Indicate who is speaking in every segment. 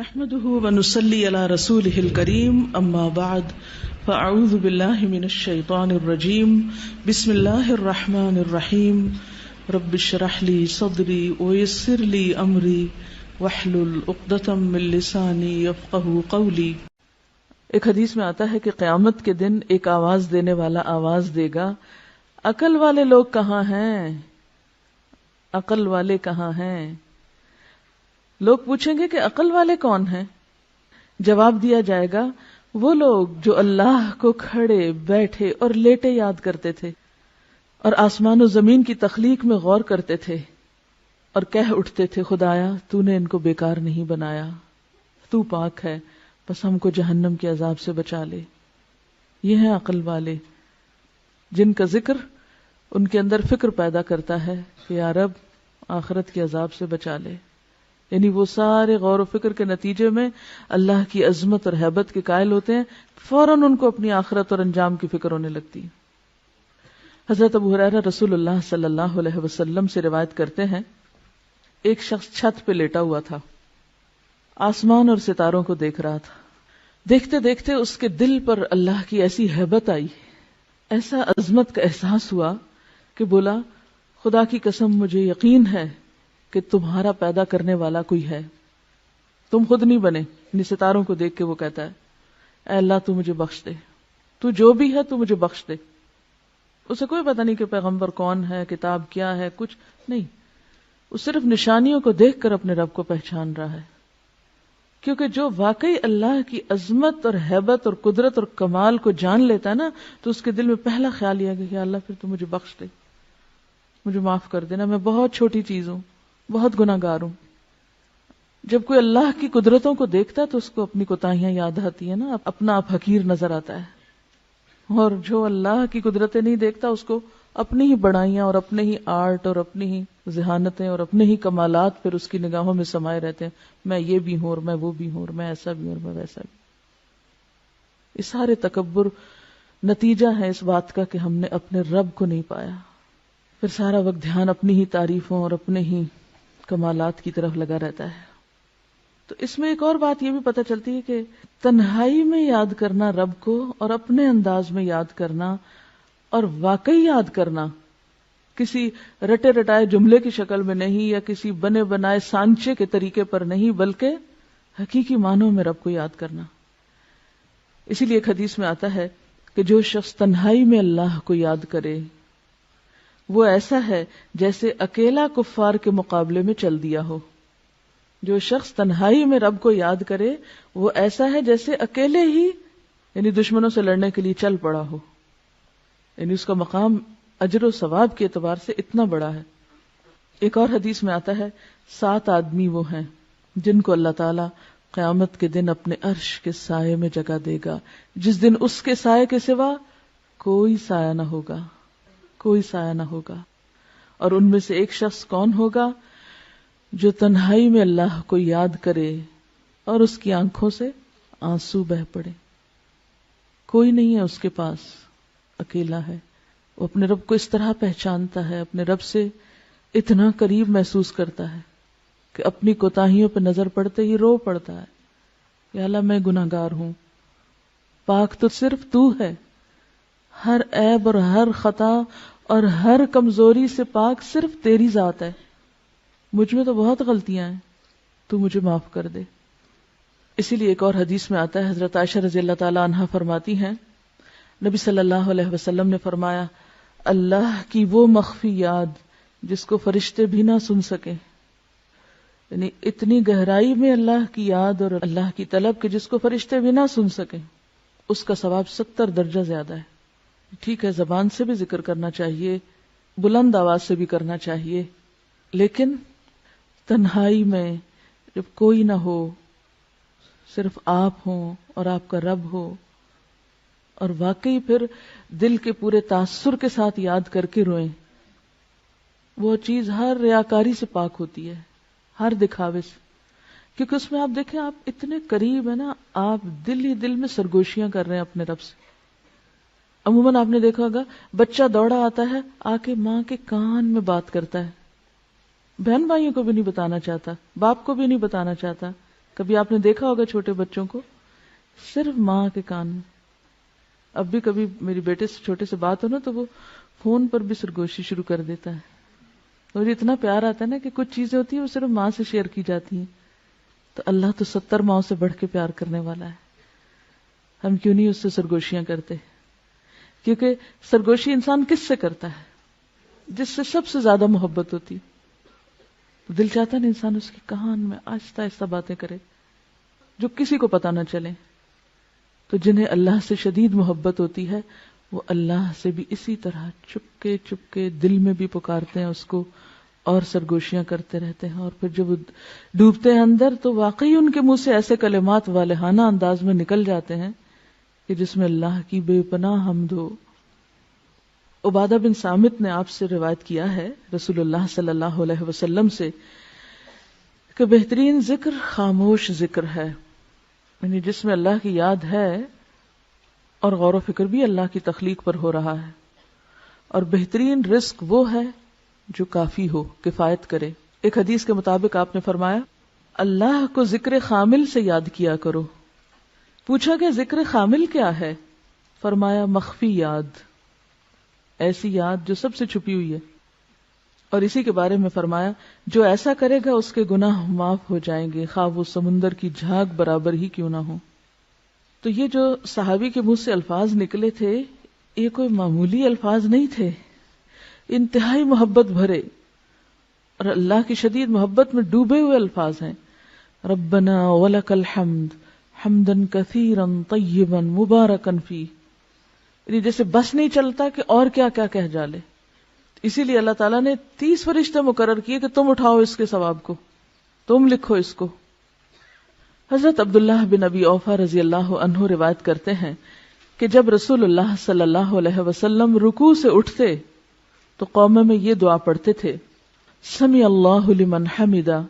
Speaker 1: نحمده ونصلي على رسوله الكريم اما بعد فاعوذ بالله من الشيطان الرجيم بسم الله الرحمن الرحيم رب اشرح لي صدري ويسر لي امري واحلل عقدة من لساني يفقهوا قولي۔ ایک حدیث میں آتا ہے کہ قیامت کے دن ایک آواز دینے والا آواز دے گا، عقل والے لوگ کہاں ہیں؟ عقل والے کہاں ہیں؟ لوگ پوچھیں گے کہ عقل والے کون ہیں؟ جواب دیا جائے گا وہ لوگ جو اللہ کو کھڑے بیٹھے اور لیٹے یاد کرتے تھے اور آسمان و زمین کی تخلیق میں غور کرتے تھے اور کہہ اٹھتے تھے خدایا تو نے ان کو بیکار نہیں بنایا، تو پاک ہے، بس ہم کو جہنم کے عذاب سے بچا لے۔ یہ ہیں عقل والے جن کا ذکر ان کے اندر فکر پیدا کرتا ہے کہ یا رب آخرت کے عذاب سے بچا لے، یعنی وہ سارے غور و فکر کے نتیجے میں اللہ کی عظمت اور ہیبت کے قائل ہوتے ہیں، فوراً ان کو اپنی آخرت اور انجام کی فکر ہونے لگتی ہے۔ حضرت ابو ہریرہ رسول اللہ صلی اللہ علیہ وسلم سے روایت کرتے ہیں، ایک شخص چھت پہ لیٹا ہوا تھا، آسمان اور ستاروں کو دیکھ رہا تھا۔ دیکھتے دیکھتے اس کے دل پر اللہ کی ایسی ہیبت آئی، ایسا عظمت کا احساس ہوا کہ بولا خدا کی قسم مجھے یقین ہے کہ تمہارا پیدا کرنے والا کوئی ہے، تم خود نہیں بنے۔ یعنی ستاروں کو دیکھ کے وہ کہتا ہے اے اللہ تو مجھے بخش دے، تو جو بھی ہے تو مجھے بخش دے۔ اسے کوئی پتہ نہیں کہ پیغمبر کون ہے، کتاب کیا ہے، کچھ نہیں، وہ صرف نشانیوں کو دیکھ کر اپنے رب کو پہچان رہا ہے، کیونکہ جو واقعی اللہ کی عظمت اور ہیبت اور قدرت اور کمال کو جان لیتا ہے نا، تو اس کے دل میں پہلا خیال یہ ہے کہ اللہ پھر تو مجھے بخش دے، مجھے معاف کر دینا، میں بہت چھوٹی چیز ہوں، بہت گناہ گار ہوں۔ جب کوئی اللہ کی قدرتوں کو دیکھتا ہے تو اس کو اپنی کوتاہیاں یاد آتی ہیں نا، اپنا آپ حقیر نظر آتا ہے، اور جو اللہ کی قدرتیں نہیں دیکھتا اس کو اپنی ہی بڑائیاں اور اپنے ہی آرٹ اور اپنی ہی ذہانتیں اور اپنے ہی کمالات پھر اس کی نگاہوں میں سمائے رہتے ہیں، میں یہ بھی ہوں اور میں وہ بھی ہوں اور میں ایسا بھی ہوں اور میں ویسا بھی۔ یہ سارے تکبر نتیجہ ہے اس بات کا کہ ہم نے اپنے رب کو نہیں پایا، پھر سارا وقت دھیان اپنی ہی تعریفوں اور اپنے ہی کمالات کی طرف لگا رہتا ہے۔ تو اس میں ایک اور بات یہ بھی پتہ چلتی ہے کہ تنہائی میں یاد کرنا رب کو اور اپنے انداز میں یاد کرنا اور واقعی یاد کرنا، کسی رٹے رٹائے جملے کی شکل میں نہیں یا کسی بنے بنائے سانچے کے طریقے پر نہیں، بلکہ حقیقی معنوں میں رب کو یاد کرنا۔ اسی لیے ایک حدیث میں آتا ہے کہ جو شخص تنہائی میں اللہ کو یاد کرے وہ ایسا ہے جیسے اکیلا کفار کے مقابلے میں چل دیا ہو۔ جو شخص تنہائی میں رب کو یاد کرے وہ ایسا ہے جیسے اکیلے ہی یعنی دشمنوں سے لڑنے کے لیے چل پڑا ہو، یعنی اس کا مقام اجر و ثواب کے اعتبار سے اتنا بڑا ہے۔ ایک اور حدیث میں آتا ہے 7 آدمی وہ ہیں جن کو اللہ تعالی قیامت کے دن اپنے عرش کے سائے میں جگہ دے گا، جس دن اس کے سائے کے سوا کوئی سایہ نہ ہوگا، کوئی سایہ نہ ہوگا۔ اور ان میں سے ایک شخص کون ہوگا؟ جو تنہائی میں اللہ کو یاد کرے اور اس کی آنکھوں سے آنسو بہ پڑے، کوئی نہیں ہے اس کے پاس، اکیلا ہے، وہ اپنے رب کو اس طرح پہچانتا ہے، اپنے رب سے اتنا قریب محسوس کرتا ہے کہ اپنی کوتاہیوں پہ نظر پڑتے ہی رو پڑتا ہے، یا اللہ میں گناہ گار ہوں، پاک تو صرف تو ہے، ہر عیب اور ہر خطا اور ہر کمزوری سے پاک صرف تیری ذات ہے، مجھ میں تو بہت غلطیاں ہیں، تو مجھے معاف کر دے۔ اسی لیے ایک اور حدیث میں آتا ہے، حضرت عائشہ رضی اللہ تعالی عنہا فرماتی ہیں نبی صلی اللہ علیہ وسلم نے فرمایا اللہ کی وہ مخفی یاد جس کو فرشتے بھی نہ سن سکیں، یعنی اتنی گہرائی میں اللہ کی یاد اور اللہ کی طلب کہ جس کو فرشتے بھی نہ سن سکیں، اس کا ثواب 70 درجہ زیادہ ہے۔ ٹھیک ہے زبان سے بھی ذکر کرنا چاہیے، بلند آواز سے بھی کرنا چاہیے، لیکن تنہائی میں جب کوئی نہ ہو، صرف آپ ہوں اور آپ کا رب ہو، اور واقعی پھر دل کے پورے تاثر کے ساتھ یاد کر کے روئیں، وہ چیز ہر ریاکاری سے پاک ہوتی ہے، ہر دکھاوے سے، کیونکہ اس میں آپ دیکھیں آپ اتنے قریب ہیں نا، آپ دل ہی دل میں سرگوشیاں کر رہے ہیں اپنے رب سے۔ عموماً آپ نے دیکھا ہوگا بچہ دوڑا آتا ہے آ کے ماں کے کان میں بات کرتا ہے، بہن بھائیوں کو بھی نہیں بتانا چاہتا، باپ کو بھی نہیں بتانا چاہتا، کبھی آپ نے دیکھا ہوگا چھوٹے بچوں کو صرف ماں کے کان میں. اب بھی کبھی میری بیٹے سے چھوٹے سے بات ہو نا تو وہ فون پر بھی سرگوشی شروع کر دیتا ہے. اور اتنا پیار آتا ہے نا کہ کچھ چیزیں ہوتی ہیں وہ صرف ماں سے شیئر کی جاتی ہیں. تو اللہ تو 70 ماؤں سے بڑھ کے پیار کرنے والا ہے. ہم کیوں نہیں اس سے سرگوشیاں کرتے؟ کیونکہ سرگوشی انسان کس سے کرتا ہے؟ جس سے سب سے زیادہ محبت ہوتی. تو دل چاہتا ہے نا انسان اس کے کان میں آہستہ آہستہ باتیں کرے جو کسی کو پتہ نہ چلے. تو جنہیں اللہ سے شدید محبت ہوتی ہے وہ اللہ سے بھی اسی طرح چپکے چپکے دل میں بھی پکارتے ہیں اس کو اور سرگوشیاں کرتے رہتے ہیں. اور پھر جب وہ ڈوبتے ہیں اندر تو واقعی ان کے منہ سے ایسے کلمات والہانہ انداز میں نکل جاتے ہیں کہ جس میں اللہ کی بے پناہ حمد ہو. عبادہ بن صامت نے آپ سے روایت کیا ہے رسول اللہ صلی اللہ علیہ وسلم سے کہ بہترین ذکر خاموش ذکر ہے، یعنی جس میں اللہ کی یاد ہے اور غور و فکر بھی اللہ کی تخلیق پر ہو رہا ہے. اور بہترین رزق وہ ہے جو کافی ہو، کفایت کرے. ایک حدیث کے مطابق آپ نے فرمایا اللہ کو ذکر خامل سے یاد کیا کرو. پوچھا کہ ذکر خامل کیا ہے؟ فرمایا مخفی یاد، ایسی یاد جو سب سے چھپی ہوئی ہے. اور اسی کے بارے میں فرمایا جو ایسا کرے گا اس کے گناہ معاف ہو جائیں گے خواہ وہ سمندر کی جھاگ برابر ہی کیوں نہ ہو. تو یہ جو صحابی کے منہ سے الفاظ نکلے تھے یہ کوئی معمولی الفاظ نہیں تھے، انتہائی محبت بھرے اور اللہ کی شدید محبت میں ڈوبے ہوئے الفاظ ہیں. ربنا ولک الحمد حمدا کثیرا طیبا مبارکا فیہ، یعنی جیسے بس نہیں چلتا کہ اور کیا کیا کہہ ڈالے. اسی لیے اللہ تعالیٰ نے 30 فرشتے مقرر کیے کہ تم اٹھاؤ اس کے ثواب کو، تم لکھو اس کو. حضرت عبداللہ بن ابی اوفا رضی اللہ عنہ روایت کرتے ہیں کہ جب رسول اللہ صلی اللہ علیہ وسلم رکوع سے اٹھتے تو قوم میں یہ دعا پڑھتے تھے سمع اللہ لمن حمدا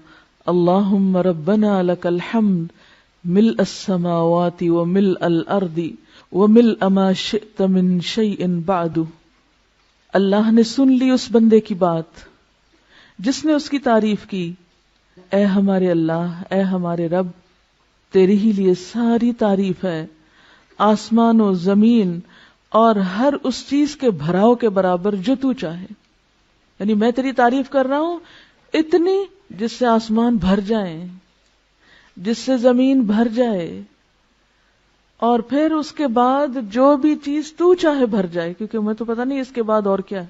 Speaker 1: اللہم ربنا لک الحمد ملء السماوات وملء الارض وملء ما شئت من شیء بعد. اللہ نے سن لی اس بندے کی بات جس نے اس کی تعریف کی. اے ہمارے اللہ، اے ہمارے رب، تیری ہی لیے ساری تعریف ہے، آسمان و زمین اور ہر اس چیز کے بھراؤ کے برابر جو تو چاہے. یعنی میں تیری تعریف کر رہا ہوں اتنی جس سے آسمان بھر جائیں، جس سے زمین بھر جائے، اور پھر اس کے بعد جو بھی چیز تو چاہے بھر جائے، کیونکہ ہمیں تو پتہ نہیں اس کے بعد اور کیا ہے.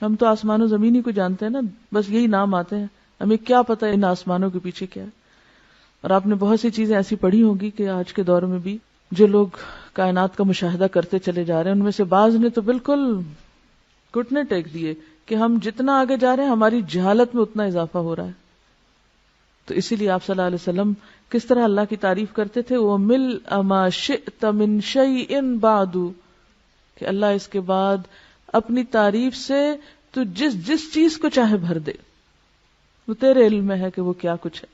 Speaker 1: ہم تو آسمان و زمین ہی کو جانتے ہیں نا، بس یہی نام آتے ہیں، ہمیں کیا پتہ ان آسمانوں کے پیچھے کیا ہے. اور آپ نے بہت سی چیزیں ایسی پڑھی ہوگی کہ آج کے دور میں بھی جو لوگ کائنات کا مشاہدہ کرتے چلے جا رہے ہیں ان میں سے بعض نے تو بالکل گھٹنے ٹیک دیے کہ ہم جتنا آگے جا رہے ہیں ہماری جہالت میں اتنا اضافہ ہو رہا ہے. تو اسی لیے آپ صلی اللہ علیہ وسلم کس طرح اللہ کی تعریف کرتے تھے، وَمِلْءَ مَا شِئْتَ مِنْ شَيْءٍ بَعْدُ، کہ اللہ اس کے بعد اپنی تعریف سے تو جس چیز کو چاہے بھر دے، وہ تیرے علم میں ہے کہ وہ کیا کچھ ہے.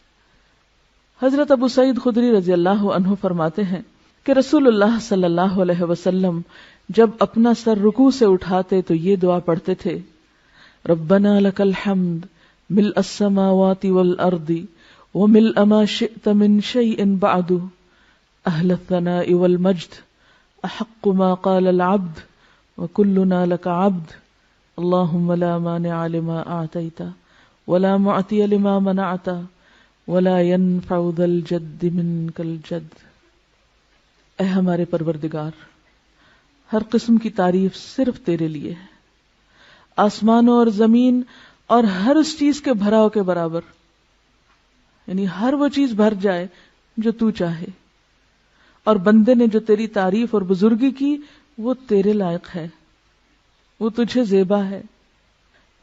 Speaker 1: حضرت ابو سعید خدری رضی اللہ عنہ فرماتے ہیں کہ رسول اللہ صلی اللہ علیہ وسلم جب اپنا سر رکوع سے اٹھاتے تو یہ دعا پڑھتے تھے ربنا لک الحمد ملء السماوات والارض وملء ما شئت من شيء بعد اهل الثناء والمجد احق ما قال العبد وكلنا لك عبد اللهم لا مانع لما اعطيت ولا معطي لما منعت ولا ينفع ذا الجد منك الجد. اے ہمارے پروردگار، ہر قسم کی تعریف صرف تیرے لیے ہے، آسمانوں اور زمین اور ہر اس چیز کے بھراؤ کے برابر، یعنی ہر وہ چیز بھر جائے جو تو چاہے. اور بندے نے جو تیری تعریف اور بزرگی کی وہ تیرے لائق ہے، وہ تجھے زیبا ہے.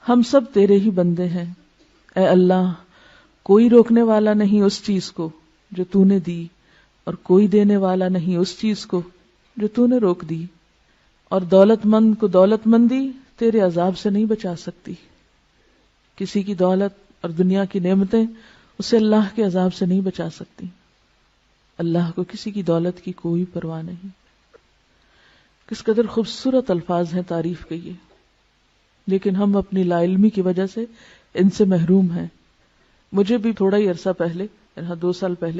Speaker 1: ہم سب تیرے ہی بندے ہیں. اے اللہ، کوئی روکنے والا نہیں اس چیز کو جو تو نے دی، اور کوئی دینے والا نہیں اس چیز کو جو تو نے روک دی. اور دولت مند کو دولت مندی تیرے عذاب سے نہیں بچا سکتی. کسی کی دولت اور دنیا کی نعمتیں اسے اللہ کے عذاب سے نہیں بچا سکتی. اللہ کو کسی کی دولت کی کوئی پرواہ نہیں. کس قدر خوبصورت الفاظ ہیں تعریف کے یہ، لیکن ہم اپنی لا علمی کی وجہ سے ان سے محروم ہیں. مجھے بھی تھوڑا ہی عرصہ پہلے یہاں 2 سال پہلے